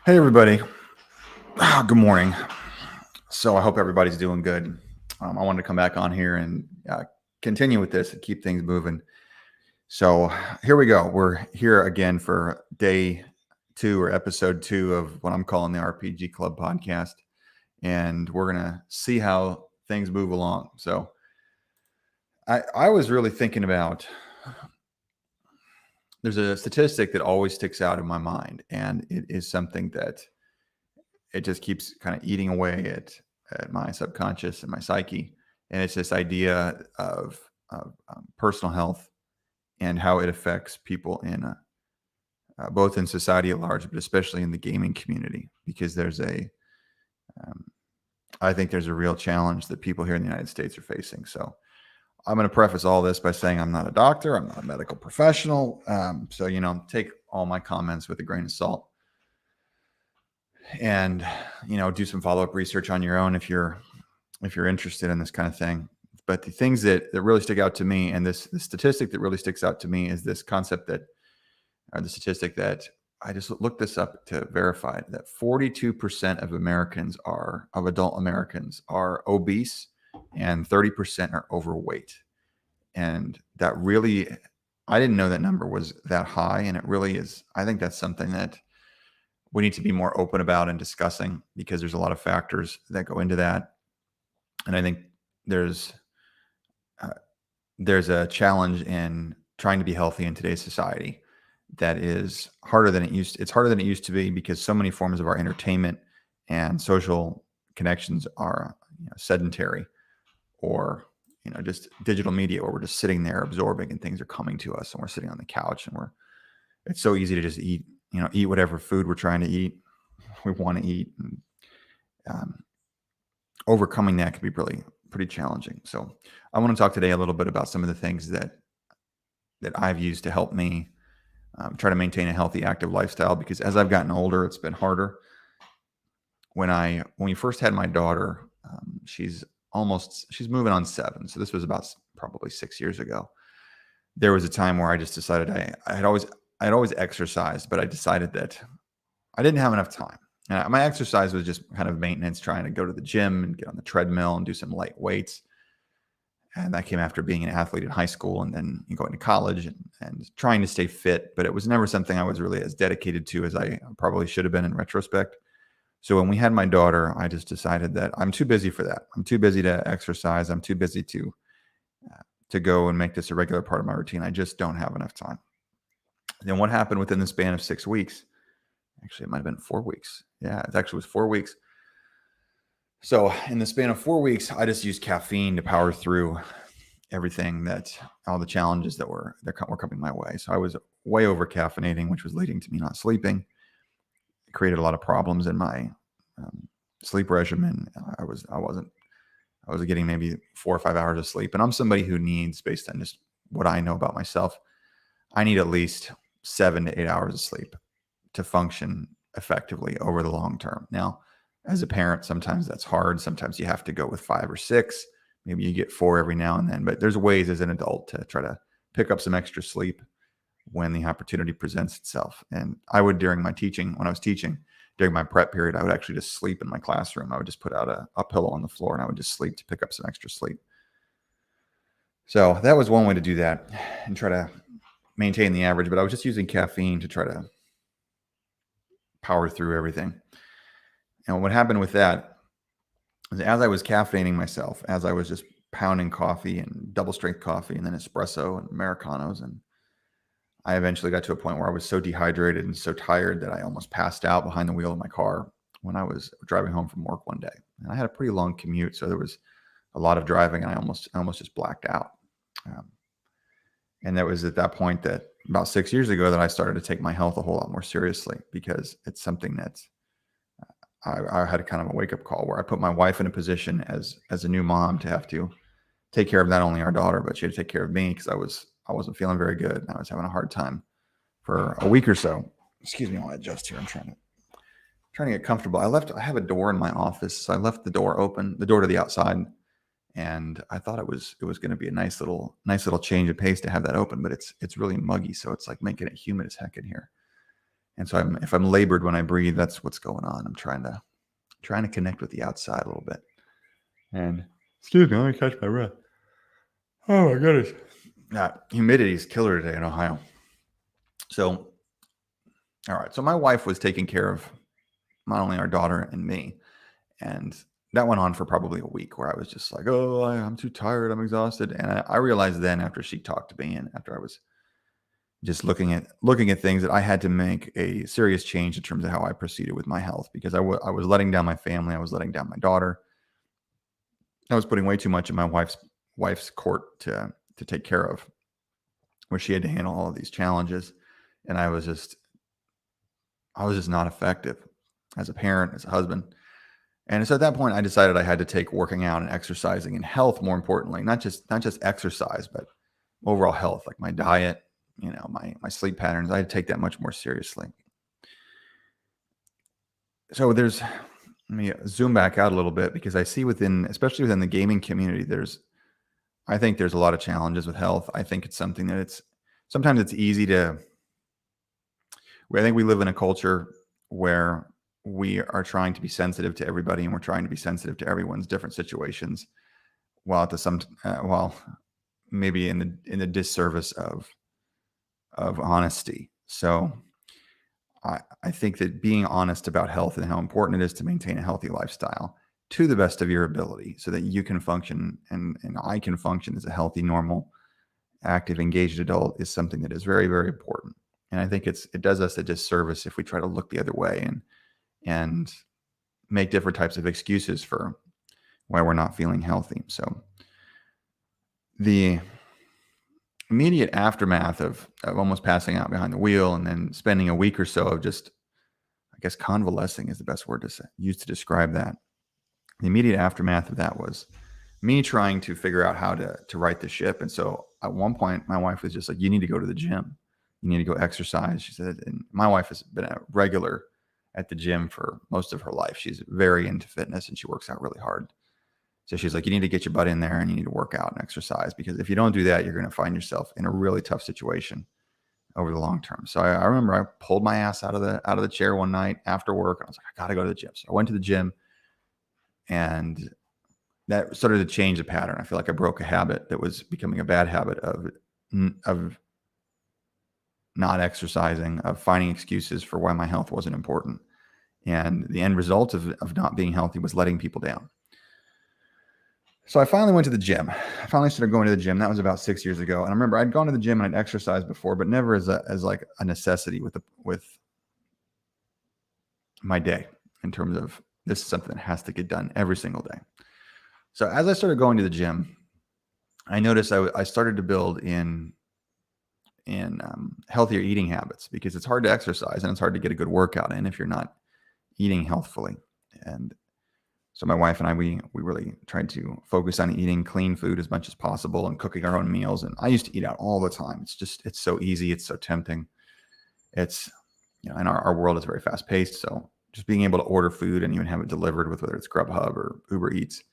Hey, everybody. Good morning. So I hope everybody's doing good. I wanted to come back on here and continue with this and keep things moving. So here we go. We're here again for day two or episode two of what I'm calling the RPG Club podcast. And we're going to see how things move along. So I was really thinking about there's a statistic that always sticks out in my mind, and it is something that it just keeps kind of eating away at my subconscious and my psyche. And it's this idea of personal health and how it affects people in both in society at large, but especially in the gaming community, because um, I think there's a real challenge that people here in the United States are facing. So I'm going to preface all this by saying I'm not a doctor, I'm not a medical professional. So, take all my comments with a grain of salt and do some follow-up research on your own if you're interested in this kind of thing. But the things that really stick out to me, and the statistic that really sticks out to me, is this concept or the statistic that I just looked this up to verify that 42% of adult Americans are obese and 30% are overweight. And that really, I didn't know that number was that high. And it really is. I think that's something that we need to be more open about and discussing, because there's a lot of factors that go into that. And I think there's a challenge in trying to be healthy in today's society that is harder than it used. It's harder than it used to be, because so many forms of our entertainment and social connections are sedentary, or just digital media, where we're just sitting there absorbing and things are coming to us, and we're sitting on the couch, and it's so easy to just eat whatever food we're trying to eat, we want to eat. And overcoming that can be really pretty challenging. So I want to talk today a little bit about some of the things that I've used to help me try to maintain a healthy, active lifestyle, because as I've gotten older, it's been harder. When we first had my daughter, she's moving on 7. So this was about probably 6 years ago. There was a time where I just decided I'd always exercised, but I decided that I didn't have enough time. And my exercise was just kind of maintenance, trying to go to the gym and get on the treadmill and do some light weights. And that came after being an athlete in high school, and then going to college and trying to stay fit. But it was never something I was really as dedicated to as I probably should have been in retrospect. So when we had my daughter, I just decided that I'm too busy for that. I'm too busy to exercise. I'm too busy to go and make this a regular part of my routine. I just don't have enough time. Then what happened within the span of 6 weeks? Actually, it might have been 4 weeks. Yeah, it actually was 4 weeks. So in the span of 4 weeks, I just used caffeine to power through everything, all the challenges that were coming my way. So I was way over caffeinating, which was leading to me not sleeping. It created a lot of problems in my sleep regimen. I was getting maybe 4 or 5 hours of sleep. And I'm somebody who needs, based on just what I know about myself, I need at least 7 to 8 hours of sleep to function effectively over the long term. Now, as a parent, sometimes that's hard. Sometimes you have to go with 5 or 6. Maybe you get 4 every now and then, but there's ways as an adult to try to pick up some extra sleep when the opportunity presents itself. And I would, when I was teaching, during my prep period, I would actually just sleep in my classroom. I would just put out a pillow on the floor, and I would just sleep to pick up some extra sleep. So that was one way to do that and try to maintain the average, but I was just using caffeine to try to power through everything. And what happened with that is, as I was caffeinating myself, as I was just pounding coffee and double strength coffee and then espresso and Americanos, and I eventually got to a point where I was so dehydrated and so tired that I almost passed out behind the wheel of my car when I was driving home from work one day. And I had a pretty long commute, so there was a lot of driving, and I almost just blacked out. And that was at that point, that about 6 years ago, that I started to take my health a whole lot more seriously, because it's something that I had kind of a wake-up call where I put my wife in a position as a new mom to have to take care of not only our daughter, but she had to take care of me, because I wasn't feeling very good. And I was having a hard time for a week or so. Excuse me while I adjust here. I'm trying to get comfortable. I have a door in my office, so I left the door open, the door to the outside, and I thought it was going to be a nice little change of pace to have that open, but it's really muggy, so it's like making it humid as heck in here. And so if I'm labored when I breathe, that's what's going on. I'm trying to connect with the outside a little bit. And excuse me, let me catch my breath. Oh my goodness. Humidity is killer today in Ohio. So, all right. So my wife was taking care of not only our daughter and me, and that went on for probably a week where I was just like, oh, I'm too tired. I'm exhausted. And I realized then after she talked to me and after I was just looking at things that I had to make a serious change in terms of how I proceeded with my health, because I was letting down my family. I was letting down my daughter. I was putting way too much in my wife's court to take care of, where she had to handle all of these challenges. And I was just not effective as a parent, as a husband. And so at that point, I decided I had to take working out and exercising and health, more importantly, not just exercise, but overall health, like my diet, my sleep patterns. I had to take that much more seriously. So let me zoom back out a little bit, because I see especially within the gaming community, I think there's a lot of challenges with health. I think it's something that sometimes it's easy I think we live in a culture where we are trying to be sensitive to everybody, and we're trying to be sensitive to everyone's different situations, while maybe in the disservice of honesty. So I think that being honest about health and how important it is to maintain a healthy lifestyle to the best of your ability, so that you can function and I can function as a healthy, normal, active, engaged adult, is something that is very, very important. And I think it does us a disservice if we try to look the other way and make different types of excuses for why we're not feeling healthy. So the immediate aftermath of almost passing out behind the wheel, and then spending a week or so of just, I guess, convalescing is the best word to use to describe that. The immediate aftermath of that was me trying to figure out how to right the ship. And so at one point, my wife was just like, you need to go to the gym. You need to go exercise. She said, and my wife has been a regular at the gym for most of her life. She's very into fitness and she works out really hard. So she's like, you need to get your butt in there and you need to work out and exercise, because if you don't do that, you're going to find yourself in a really tough situation over the long term. So I remember I pulled my ass out of the chair one night after work, and I was like, I got to go to the gym. So I went to the gym, and that started to change the pattern. I feel like I broke a habit that was becoming a bad habit of not exercising, of finding excuses for why my health wasn't important. And the end result of not being healthy was letting people down. So I finally went to the gym. I finally started going to the gym. That was about 6 years ago. And I remember I'd gone to the gym and I'd exercised before, but never as like a necessity with my day, in terms of this is something that has to get done every single day. So as I started going to the gym, I noticed I started to build in healthier eating habits, because it's hard to exercise and it's hard to get a good workout in if you're not eating healthfully. And so my wife and I, we really tried to focus on eating clean food as much as possible and cooking our own meals. And I used to eat out all the time. It's so easy. It's so tempting. It's, and our world is very fast paced. So just being able to order food and even have it delivered with whether it's Grubhub or Uber Eats,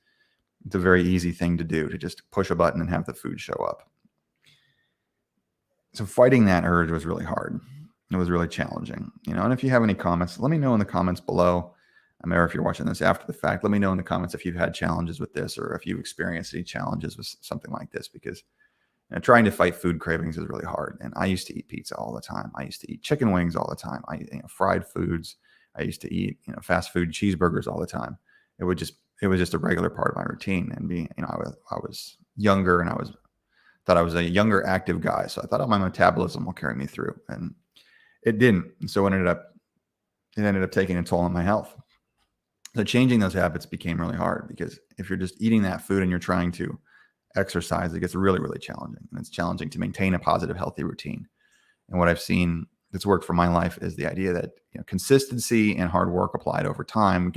it's a very easy thing to do, to just push a button and have the food show up. So fighting that urge was really hard. It was really challenging, and if you have any comments, let me know in the comments below. Or if you're watching this after the fact, let me know in the comments if you've had challenges with this, or if you've experienced any challenges with something like this, because trying to fight food cravings is really hard. And I used to eat pizza all the time. I used to eat chicken wings all the time. Fried foods. I used to eat, fast food cheeseburgers all the time. It was just a regular part of my routine. And I was younger, and thought I was a younger, active guy. So I thought, my metabolism will carry me through, and it didn't. And so it ended up taking a toll on my health. So changing those habits became really hard, because if you're just eating that food and you're trying to exercise, it gets really, really challenging. And it's challenging to maintain a positive, healthy routine. And what I've seen that's worked for my life is the idea that consistency and hard work applied over time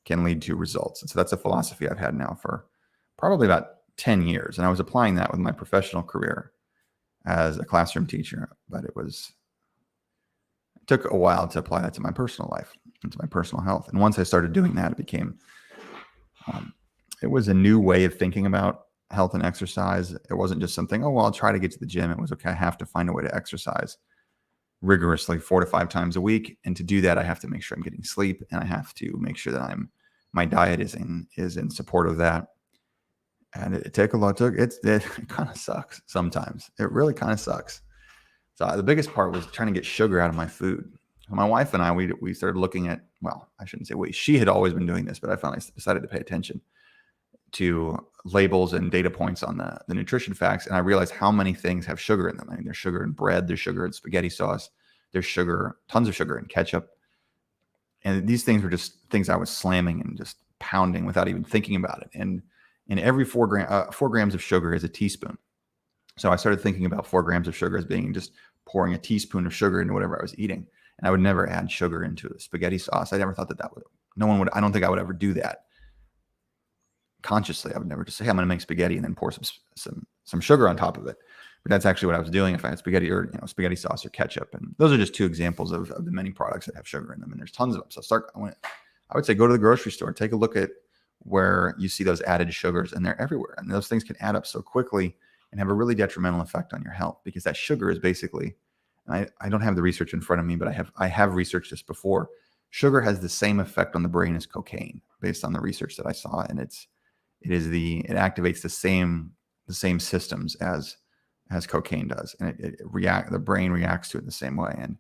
can lead to results. And so that's a philosophy I've had now for probably about 10 years. And I was applying that with my professional career as a classroom teacher, but it took a while to apply that to my personal life and to my personal health. And once I started doing that, it became, it was a new way of thinking about health and exercise. It wasn't just something, I'll try to get to the gym. It was, okay, I have to find a way to exercise rigorously 4 to 5 times a week. And to do that, I have to make sure I'm getting sleep, and I have to make sure that my diet is in support of that. And it take a lot. It kind of sucks sometimes. It really kind of sucks. So the biggest part was trying to get sugar out of my food. My wife and I, we started looking at, well, I shouldn't say we, she had always been doing this, but I finally decided to pay attention to labels and data points on the nutrition facts. And I realized how many things have sugar in them. I mean, there's sugar in bread, there's sugar in spaghetti sauce, there's sugar, tons of sugar in ketchup. And these things were just things I was slamming and just pounding without even thinking about it. And in every 4 grams of sugar is a teaspoon. So I started thinking about 4 grams of sugar as being just pouring a teaspoon of sugar into whatever I was eating. And I would never add sugar into a spaghetti sauce. I never thought that would, no one would, I don't think I would ever do that consciously. I would never just say, hey, I'm going to make spaghetti and then pour some sugar on top of it. But that's actually what I was doing if I had spaghetti or spaghetti sauce or ketchup. And those are just 2 examples of the many products that have sugar in them. And there's tons of them. So I would say go to the grocery store, take a look at where you see those added sugars, and they're everywhere. And those things can add up so quickly and have a really detrimental effect on your health, because that sugar is basically, and I don't have the research in front of me, but I have researched this before. Sugar has the same effect on the brain as cocaine, based on the research that I saw, and it activates the same systems as cocaine does, and the brain reacts to it the same way. And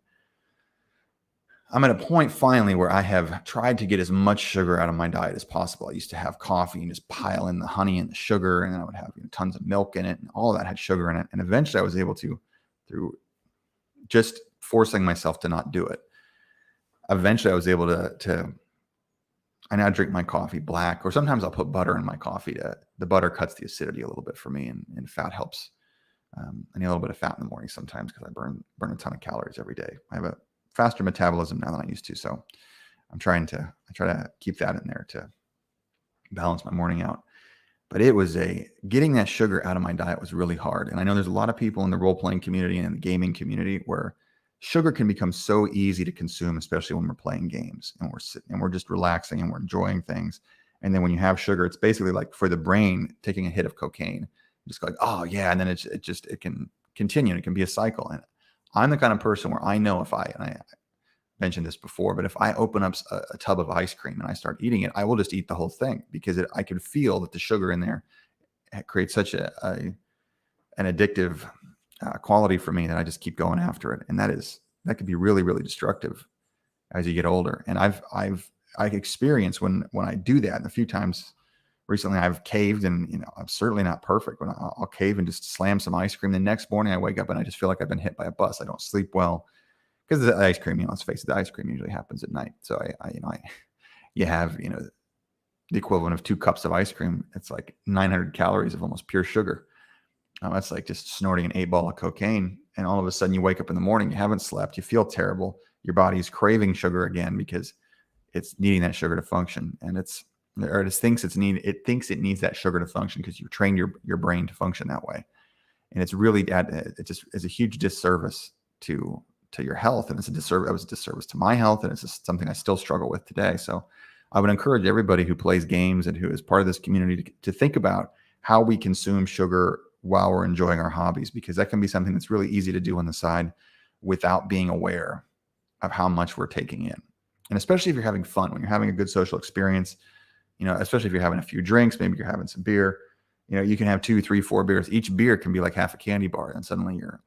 I'm at a point finally where I have tried to get as much sugar out of my diet as possible. I used to have coffee and just pile in the honey and the sugar, and then I would have tons of milk in it, and all of that had sugar in it. And eventually I was able to, through just forcing myself to not do it, eventually I was able to I now drink my coffee black, or sometimes I'll put butter in my coffee. The butter cuts the acidity a little bit for me, and fat helps. I need a little bit of fat in the morning sometimes because I burn a ton of calories every day. I have a faster metabolism now than I used to, so I try to keep that in there to balance my morning out. But getting that sugar out of my diet was really hard. And I know there's a lot of people in the role-playing community and in the gaming community where sugar can become so easy to consume, especially when we're playing games and we're sitting and we're just relaxing and we're enjoying things. And then when you have sugar, it's basically like for the brain taking a hit of cocaine, just like, oh yeah. And then it can continue. And it can be a cycle. And I'm the kind of person where I know and I mentioned this before, but if I open up a tub of ice cream and I start eating it, I will just eat the whole thing, because I can feel that the sugar in there creates such an addictive quality for me that I just keep going after it. And that could be really, really destructive as you get older. And I've experienced when I do that, and a few times recently I've caved, and I'm certainly not perfect, when I'll cave and just slam some ice cream. The next morning I wake up and I just feel like I've been hit by a bus. I don't sleep well because the ice cream, let's face it, the ice cream usually happens at night. So you have, the equivalent of 2 cups of ice cream. It's like 900 calories of almost pure sugar. That's like just snorting an 8-ball of cocaine. And all of a sudden you wake up in the morning, you haven't slept, you feel terrible. Your body's craving sugar again because it's needing that sugar to function. And it thinks it needs that sugar to function because you trained your brain to function that way. And it's really, it's a huge disservice to your health. And it was a disservice to my health. And it's just something I still struggle with today. So I would encourage everybody who plays games and who is part of this community to think about how we consume sugar while we're enjoying our hobbies, because that can be something that's really easy to do on the side without being aware of how much we're taking in. And especially if you're having fun, when you're having a good social experience, especially if you're having a few drinks, maybe you're having some beer, you can have 2, 3, 4 beers. Each beer can be like half a candy bar. And suddenly you're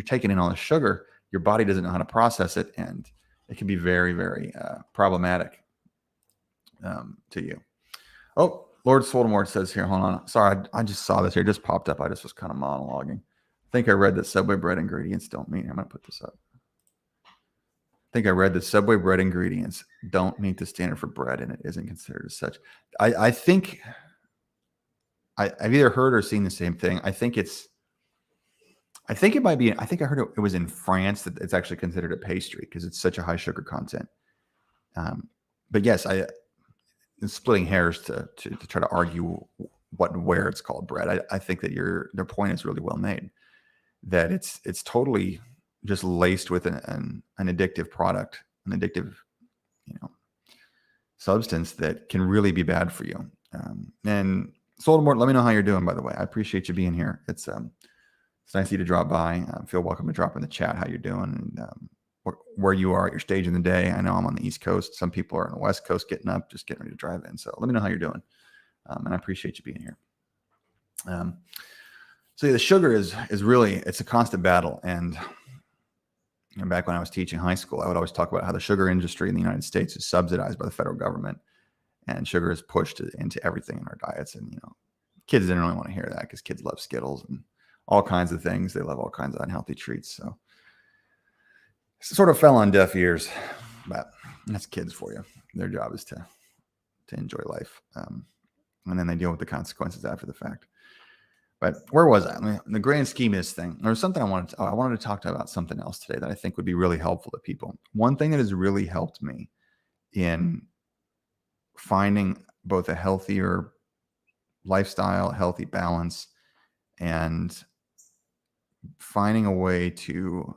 taking in all the sugar. Your body doesn't know how to process it. And it can be very, very problematic to you. Oh, Lord Voldemort says here, hold on. Sorry, I just saw this here. It just popped up. I just was kind of monologuing. I think I read that Subway bread ingredients don't meet. I'm going to put this up. I think I read that Subway bread ingredients don't meet the standard for bread, and it isn't considered as such. I think I've either heard or seen the same thing. I think it might be. I think I heard it was in France that it's actually considered a pastry because it's such a high sugar content. But yes, it's splitting hairs to try to argue where it's called bread. I think that their point is really well made. That it's totally just laced with an addictive product, an addictive, substance that can really be bad for you. And Voldemort, let me know how you're doing, by the way. I appreciate you being here. It's It's nice of you to drop by. Feel welcome to drop in the chat how you're doing and where you are at your stage in the day. I know I'm on the East Coast. Some people are on the West Coast getting up, just getting ready to drive in. So let me know how you're doing. And I appreciate you being here. So yeah, the sugar is really, it's a constant battle. And back when I was teaching high school, I would always talk about how the sugar industry in the United States is subsidized by the federal government, and sugar is pushed into everything in our diets. And, kids didn't really want to hear that because kids love Skittles and all kinds of things. They love all kinds of unhealthy treats. So it sort of fell on deaf ears, but that's kids for you. Their job is to enjoy life. And then they deal with the consequences after the fact. But where was I? I mean, in the grand scheme of this thing, there was something I wanted to talk about something else today that I think would be really helpful to people. One thing that has really helped me in finding both a healthier lifestyle, healthy balance, and finding a way to,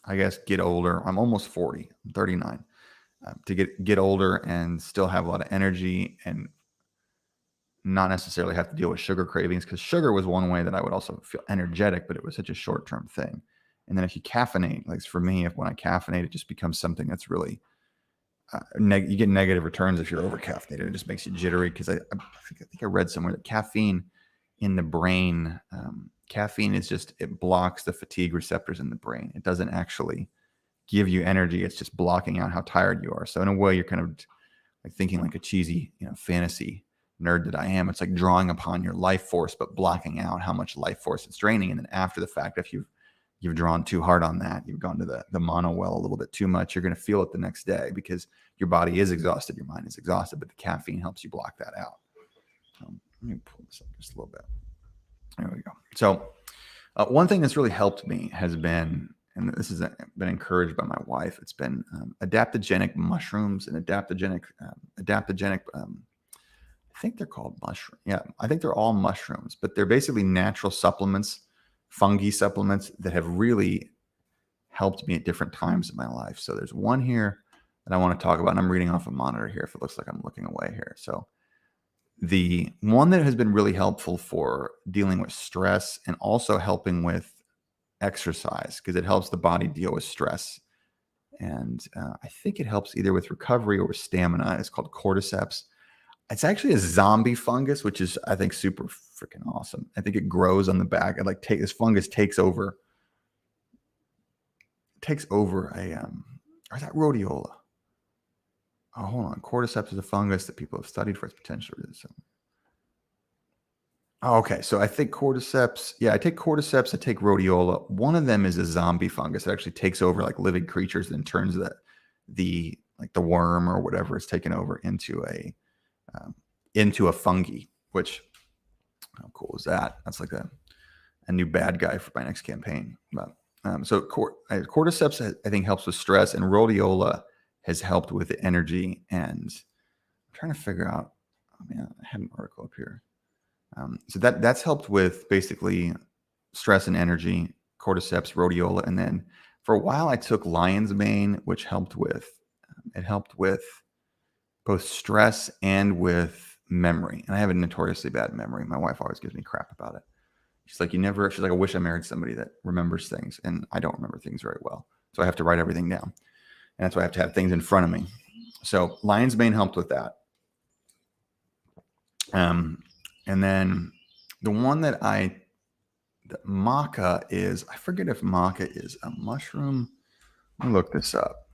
I guess, get older. I'm almost 40. I'm 39. To get older and still have a lot of energy and not necessarily have to deal with sugar cravings, because sugar was one way that I would also feel energetic, but it was such a short-term thing. And then if you caffeinate, like for me, when I caffeinate, it just becomes something that's really, you get negative returns if you're over caffeinated. It just makes you jittery, because I think I read somewhere that caffeine in the brain, caffeine is just, it blocks the fatigue receptors in the brain. It doesn't actually give you energy. It's just blocking out how tired you are. So in a way, you're kind of like thinking like a cheesy, fantasy nerd that I am. It's like drawing upon your life force, but blocking out how much life force it's draining. And then after the fact, if you've drawn too hard on that, you've gone to the mono well a little bit too much, you're going to feel it the next day because your body is exhausted, your mind is exhausted, but the caffeine helps you block that out. Let me pull this up just a little bit. There we go. So one thing that's really helped me has been, and this has been encouraged by my wife, it's been adaptogenic mushrooms and adaptogenic, I think they're called mushroom. Yeah, I think they're all mushrooms, but they're basically natural supplements, fungi supplements that have really helped me at different times in my life. So there's one here that I want to talk about, and I'm reading off a monitor here if it looks like I'm looking away here. So the one that has been really helpful for dealing with stress and also helping with exercise, because it helps the body deal with stress. And I think it helps either with recovery or with stamina. It's called cordyceps. It's actually a zombie fungus, which is, I think, super freaking awesome. I think it grows on the back. It this fungus takes over a or is that rhodiola? Oh, hold on. Cordyceps is a fungus that people have studied for its potential. Oh, okay. So I think cordyceps. Yeah, I take cordyceps. I take rhodiola. One of them is a zombie fungus that actually takes over like living creatures and turns the worm or whatever is taken over into a fungi. Which, how cool is that? That's like a new bad guy for my next campaign. But so cordyceps, I think, helps with stress, and rhodiola has helped with the energy. And I'm trying to figure out. Oh man, I had an article up here. So that's helped with basically stress and energy, cordyceps, rhodiola, and then for a while I took lion's mane, which helped with both stress and with memory. And I have a notoriously bad memory. My wife always gives me crap about it. She's like, I wish I married somebody that remembers things, and I don't remember things very well. So I have to write everything down, and that's why I have to have things in front of me. So lion's mane helped with that. And then the one that maca is, I forget if maca is a mushroom. Let me look this up.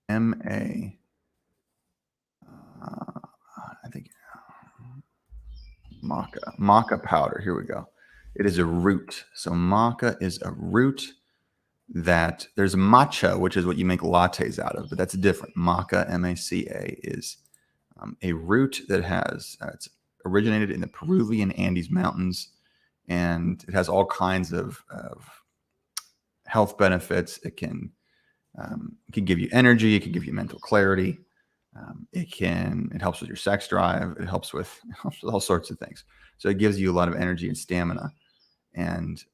M-A, I think maca powder. Here we go. It is a root. So maca is a root that there's matcha, which is what you make lattes out of, but that's different. Maca, M-A-C-A, is a root that has, it's originated in the Peruvian Andes Mountains, and it has all kinds of health benefits. It can give you energy. It can give you mental clarity. It helps with your sex drive. It helps with all sorts of things. So it gives you a lot of energy and stamina. And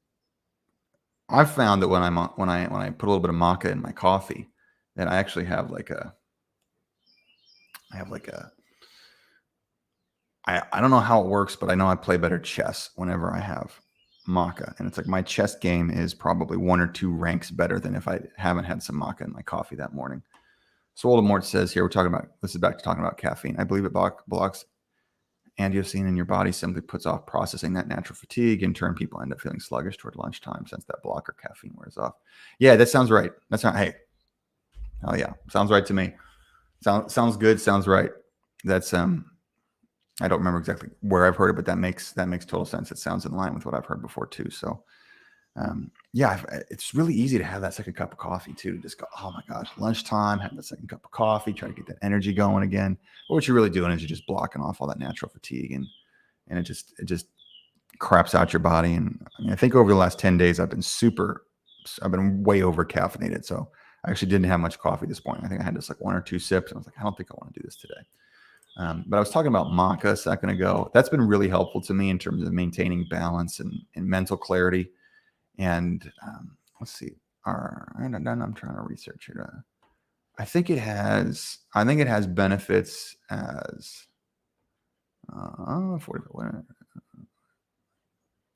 I've found that when I put a little bit of maca in my coffee, that I actually have I don't know how it works, but I know I play better chess whenever I have maca, and it's like my chest game is probably 1 or 2 ranks better than if I haven't had some maca in my coffee that morning. So Voldemort says here, we're talking about, this is back to talking about caffeine. I believe it blocks angiotensin in your body, simply puts off processing that natural fatigue. In turn, people end up feeling sluggish toward lunchtime since that blocker caffeine wears off. Yeah, that sounds right. That's not, hey, oh yeah, sounds right to me. Sounds good. Sounds right. That's, I don't remember exactly where I've heard it, but that makes total sense. It sounds in line with what I've heard before too. So, yeah, it's really easy to have that second cup of coffee too. Just go, oh my gosh, lunchtime, have the second cup of coffee, try to get that energy going again. But what you're really doing is you're just blocking off all that natural fatigue, and it just craps out your body. And I mean, I think over the last 10 days, I've been way over caffeinated. So I actually didn't have much coffee this morning. I think I had just like 1 or 2 sips. And I was like, I don't think I want to do this today. But I was talking about maca a second ago. That's been really helpful to me in terms of maintaining balance and mental clarity. And let's see. I'm trying to research it. I think it has benefits as 40.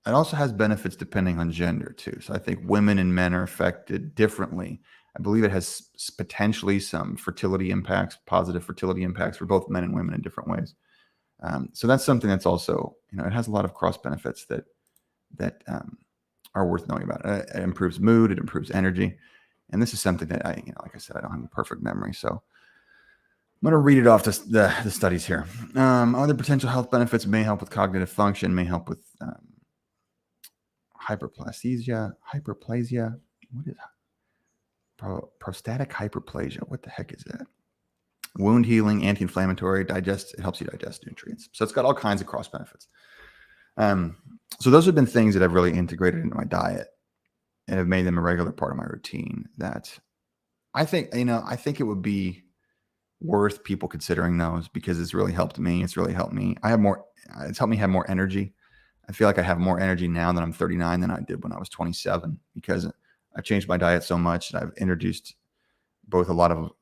It also has benefits depending on gender too. So I think women and men are affected differently. I believe it has potentially some fertility impacts, positive fertility impacts for both men and women in different ways. So that's something that's also, it has a lot of cross benefits that are worth knowing about. It improves mood, it improves energy. And this is something that like I said, I don't have a perfect memory. So I'm going to read it off the studies here. Other potential health benefits may help with cognitive function, may help with hyperplasia. What is prostatic hyperplasia? What the heck is that? Wound healing, anti-inflammatory, it helps you digest nutrients. So it's got all kinds of cross benefits. So those have been things that I've really integrated into my diet and have made them a regular part of my routine that I think it would be worth people considering those, because it's really helped me. It's really helped me. It's helped me have more energy. I feel like I have more energy now that I'm 39 than I did when I was 27, because I've changed my diet so much that I've introduced both a lot of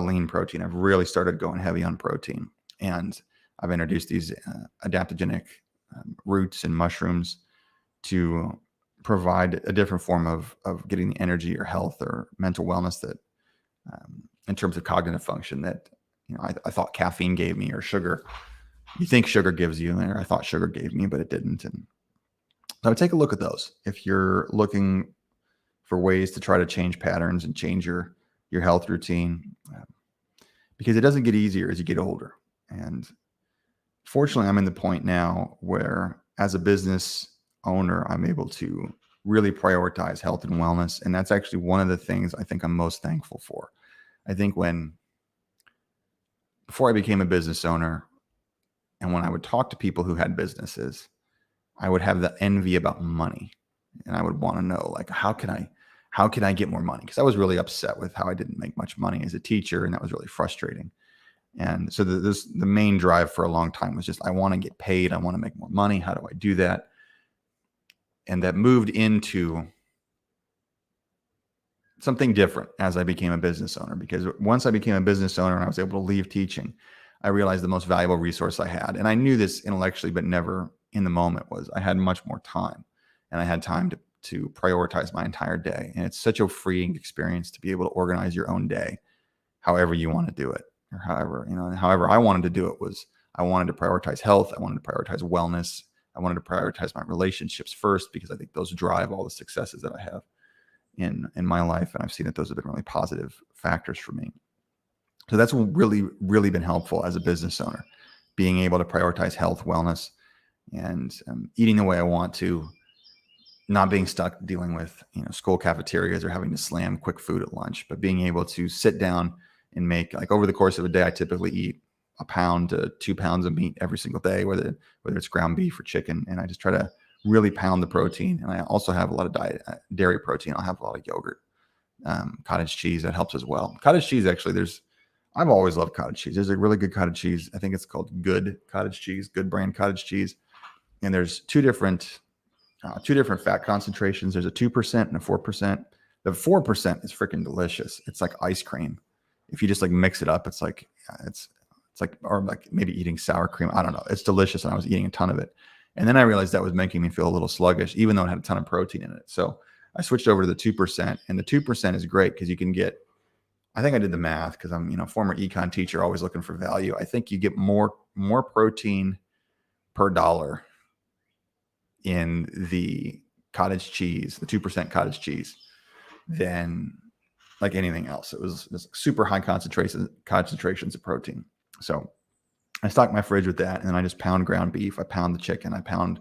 lean protein. I've really started going heavy on protein, and I've introduced these adaptogenic roots and mushrooms to provide a different form of getting the energy or health or mental wellness that in terms of cognitive function that I thought caffeine gave me, or sugar. You think sugar gives you, or I thought sugar gave me, but it didn't. And so I would take a look at those if you're looking for ways to try to change patterns and change your health routine, because it doesn't get easier as you get older. And fortunately, I'm in the point now where, as a business owner, I'm able to really prioritize health and wellness. And that's actually one of the things I think I'm most thankful for. I think before I became a business owner, and when I would talk to people who had businesses, I would have the envy about money, and I would want to know, like, how can I get more money? Because I was really upset with how I didn't make much money as a teacher, and that was really frustrating. And so the main drive for a long time was just, I want to get paid. I want to make more money. How do I do that? And that moved into something different as I became a business owner, because once I became a business owner and I was able to leave teaching, I realized the most valuable resource I had, and I knew this intellectually, but never in the moment, was I had much more time, and I had time to prioritize my entire day. And it's such a freeing experience to be able to organize your own day however you want to do it, or however I wanted to do it was, I wanted to prioritize health. I wanted to prioritize wellness. I wanted to prioritize my relationships first, because I think those drive all the successes that I have in my life. And I've seen that those have been really positive factors for me. So that's really, really been helpful as a business owner, being able to prioritize health, wellness, and eating the way I want to, not being stuck dealing with school cafeterias or having to slam quick food at lunch, but being able to sit down and make, like, over the course of a day, I typically eat 1 pound to 2 pounds of meat every single day, whether it's ground beef or chicken, and I just try to really pound the protein. And I also have a lot of dairy protein. I'll have a lot of yogurt, cottage cheese, that helps as well. Cottage cheese, actually, I've always loved cottage cheese. There's a really good cottage cheese. I think it's called Good Cottage Cheese, Good brand cottage cheese. And there's two different fat concentrations. There's a 2% and a 4%. The 4% is freaking delicious. It's like ice cream. If you just like mix it up, it's like, or like maybe eating sour cream. I don't know. It's delicious. And I was eating a ton of it. And then I realized that was making me feel a little sluggish, even though it had a ton of protein in it. So I switched over to the 2%, and the 2% is great because you can get, I think I did the math because I'm, former econ teacher, always looking for value. I think you get more protein per dollar in the cottage cheese, the 2% cottage cheese, than like anything else. It was super high concentrations of protein. So I stock my fridge with that, and then I just pound ground beef. I pound the chicken. I pound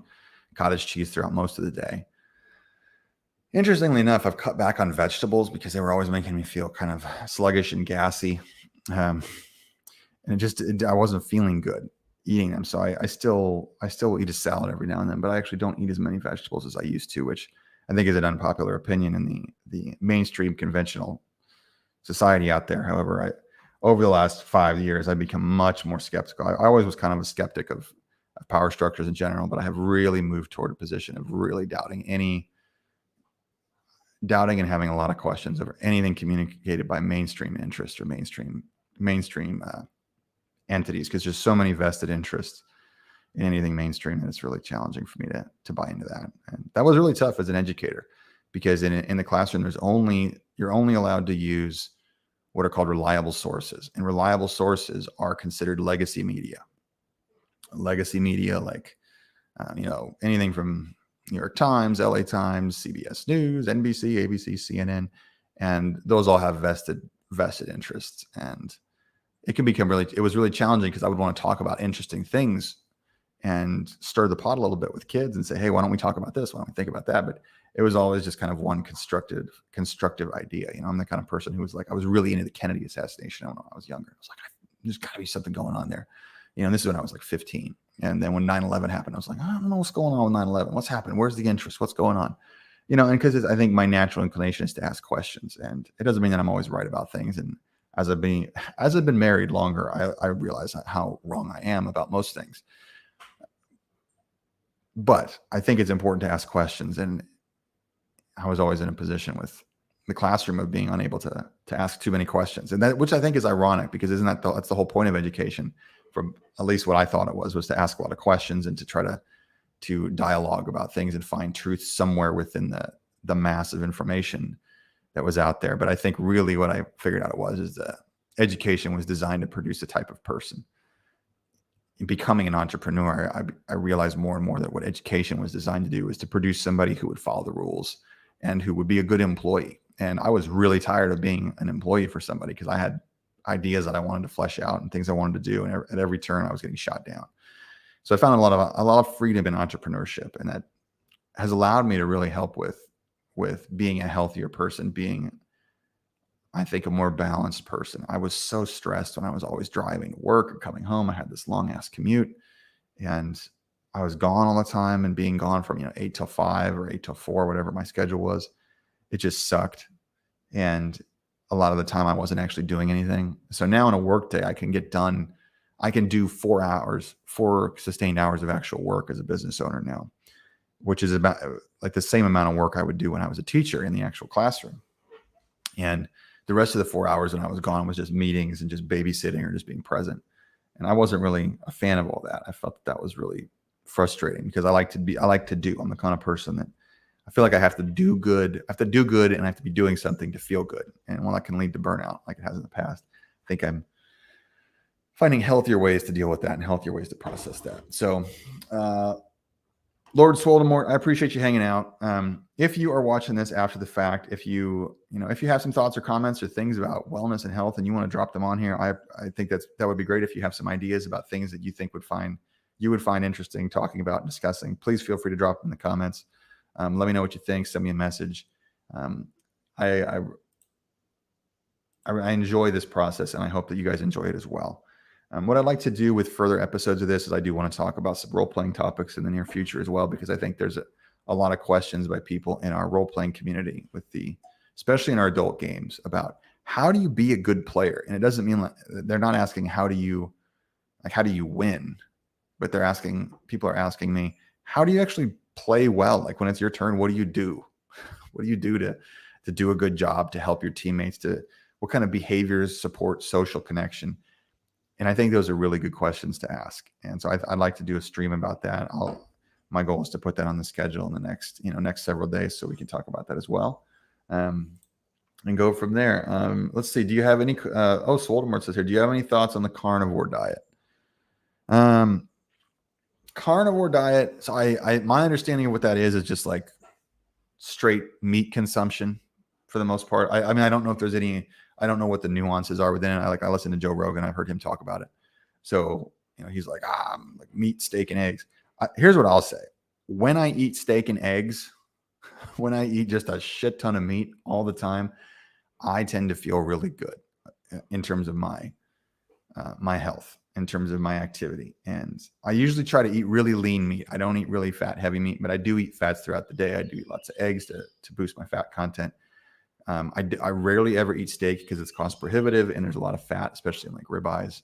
cottage cheese throughout most of the day. Interestingly enough, I've cut back on vegetables because they were always making me feel kind of sluggish and gassy. And I wasn't feeling good eating them. So I still eat a salad every now and then, but I actually don't eat as many vegetables as I used to, which I think is an unpopular opinion in the mainstream conventional society out there. However, over the last 5 years, I've become much more skeptical. I always was kind of a skeptic of power structures in general, but I have really moved toward a position of really doubting and having a lot of questions over anything communicated by mainstream interests or mainstream entities, because there's so many vested interests in anything mainstream that it's really challenging for me to buy into that. And that was really tough as an educator, because in the classroom, you're only allowed to use what are called reliable sources, and reliable sources are considered legacy media. Legacy media, like anything from New York Times, LA Times, CBS News, NBC, ABC, CNN, and those all have vested interests. And it was really challenging because I would want to talk about interesting things and stir the pot a little bit with kids and say, hey, why don't we talk about this? Why don't we think about that? But it was always just kind of one constructive idea. I'm the kind of person who was like, I was really into the Kennedy assassination when I was younger. I was like, there's got to be something going on there. And this is when I was like 15. And then when 9/11 happened, I was like, I don't know what's going on with 9/11. What's happening? Where's the interest? What's going on? And because I think my natural inclination is to ask questions, and it doesn't mean that I'm always right about things. And as I've been married longer, I realize how wrong I am about most things. But I think it's important to ask questions. And I was always in a position with the classroom of being unable to ask too many questions. And that, which I think is ironic, because that's the whole point of education, from at least what I thought it was to ask a lot of questions and to try to dialogue about things and find truth somewhere within the mass of information that was out there. But I think really what I figured out is that education was designed to produce a type of person. In becoming an entrepreneur, I realized more and more that what education was designed to do was to produce somebody who would follow the rules and who would be a good employee. And I was really tired of being an employee for somebody, because I had ideas that I wanted to flesh out and things I wanted to do. And at every turn I was getting shot down. So I found a lot of freedom in entrepreneurship, and that has allowed me to really help with being a healthier person, being, I think, a more balanced person. I was so stressed when I was always driving to work and coming home. I had this long ass commute, and I was gone all the time, and being gone from 8 till 5 or 8 till 4, whatever my schedule was, it just sucked. And a lot of the time I wasn't actually doing anything. So now in a work day, I can do 4 sustained hours of actual work as a business owner now, which is about like the same amount of work I would do when I was a teacher in the actual classroom. And the rest of the 4 hours when I was gone was just meetings and just babysitting or just being present. And I wasn't really a fan of all that. I felt that was really frustrating, because I like to do. I'm the kind of person that I feel like I have to do good. I have to do good, and I have to be doing something to feel good. And that can lead to burnout, like it has in the past. I think I'm finding healthier ways to deal with that and healthier ways to process that. So, Lord Swoldemort, I appreciate you hanging out. If you are watching this after the fact, if you have some thoughts or comments or things about wellness and health and you want to drop them on here, I think that would be great. If you have some ideas about things that you think you would find interesting talking about and discussing, please feel free to drop them in the comments. Let me know what you think. Send me a message. I enjoy this process, and I hope that you guys enjoy it as well. What I'd like to do with further episodes of this is I do want to talk about some role-playing topics in the near future as well, because I think there's a lot of questions by people in our role-playing community, especially in our adult games, about how do you be a good player? And it doesn't mean they're not asking how do you win, but people are asking me, how do you actually play well? Like when it's your turn, what do you do? What do you do to do a good job, to help your teammates, what kind of behaviors support social connection? And I think those are really good questions to ask. And so I'd like to do a stream about that. my goal is to put that on the schedule in the next several days, so we can talk about that as well. And go from there. Let's see. Do you have any? Swoldemort says here. Do you have any thoughts on the carnivore diet? Carnivore diet. So my understanding of what that is just like straight meat consumption for the most part. I mean, I don't know if there's any. I don't know what the nuances are within it. I listen to Joe Rogan. I've heard him talk about it. So he's like, like meat, steak, and eggs. Here's what I'll say. When I eat steak and eggs, when I eat just a shit ton of meat all the time, I tend to feel really good in terms of my health, in terms of my activity. And I usually try to eat really lean meat. I don't eat really fat, heavy meat, but I do eat fats throughout the day. I do eat lots of eggs to boost my fat content. I rarely ever eat steak because it's cost prohibitive and there's a lot of fat, especially in like ribeyes.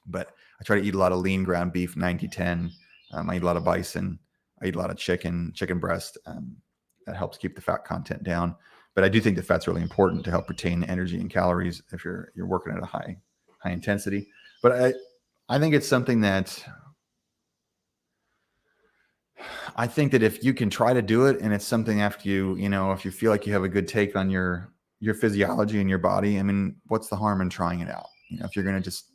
But I try to eat a lot of lean ground beef, 90-10. I eat a lot of bison. I eat a lot of chicken breast. That helps keep the fat content down. But I do think that fat's really important to help retain energy and calories if you're working at a high intensity. But I think it's something that I think that if you can try to do it, and it's something after if you feel like you have a good take on your physiology and your body, I mean, what's the harm in trying it out? If you're going to just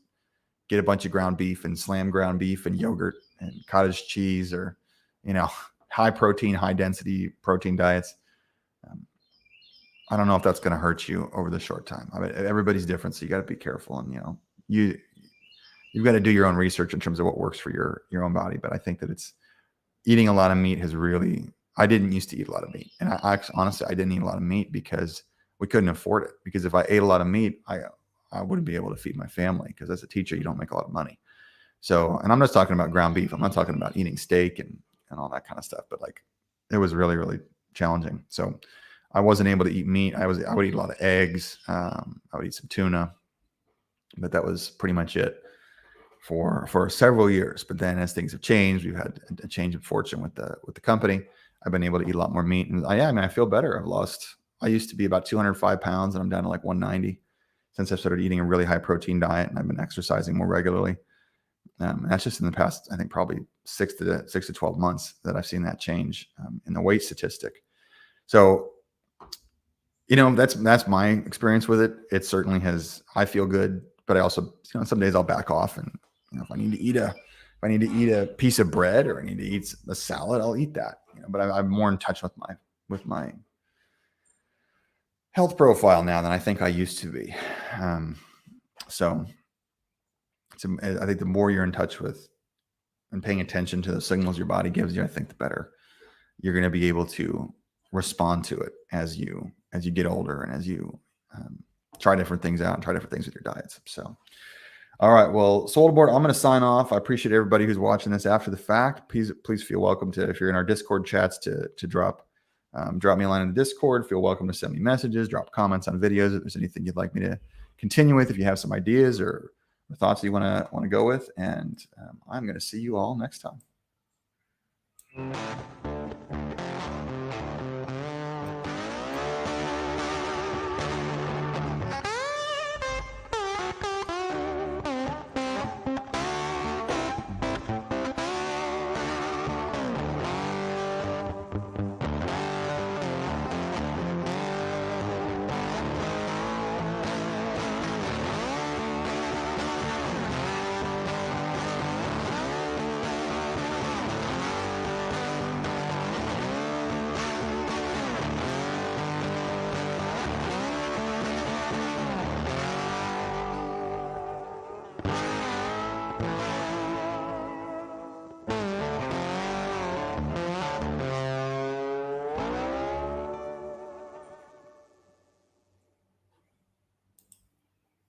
get a bunch of ground beef and slam ground beef and yogurt and cottage cheese, or high protein, high density protein diets, I don't know if that's going to hurt you over the short time. I mean, everybody's different, so you got to be careful, and you've got to do your own research in terms of what works for your own body. But I think that it's eating a lot of meat has really. I didn't used to eat a lot of meat, and honestly, I didn't eat a lot of meat because we couldn't afford it. Because if I ate a lot of meat, I wouldn't be able to feed my family, because as a teacher, you don't make a lot of money. So, and I'm just talking about ground beef. I'm not talking about eating steak and all that kind of stuff. But like, it was really, really challenging. So I wasn't able to eat meat. I would eat a lot of eggs. I would eat some tuna, but that was pretty much it for several years. But then as things have changed, we've had a change of fortune with the company. I've been able to eat a lot more meat, and I feel better. I used to be about 205 pounds, and I'm down to like 190 since I've started eating a really high protein diet, and I've been exercising more regularly. And that's just in the past, I think probably 6 to 12 months that I've seen that change in the weight statistic. So, that's my experience with it. It certainly has. I feel good, but I also, some days I'll back off, and if I need to eat a piece of bread, or I need to eat a salad, I'll eat that. But I'm more in touch with my health profile now than I think I used to be. So I think the more you're in touch with and paying attention to the signals your body gives you, I think the better you're going to be able to respond to it as you get older, and as you try different things out and try different things with your diets. So, all right, well, Swoldemort, I'm going to sign off. I appreciate everybody who's watching this after the fact. Please feel welcome to, if you're in our Discord chats, to drop me a line in the Discord. Feel welcome to send me messages, drop comments on videos if there's anything you'd like me to continue with, if you have some ideas or thoughts you want to go with. And I'm going to see you all next time.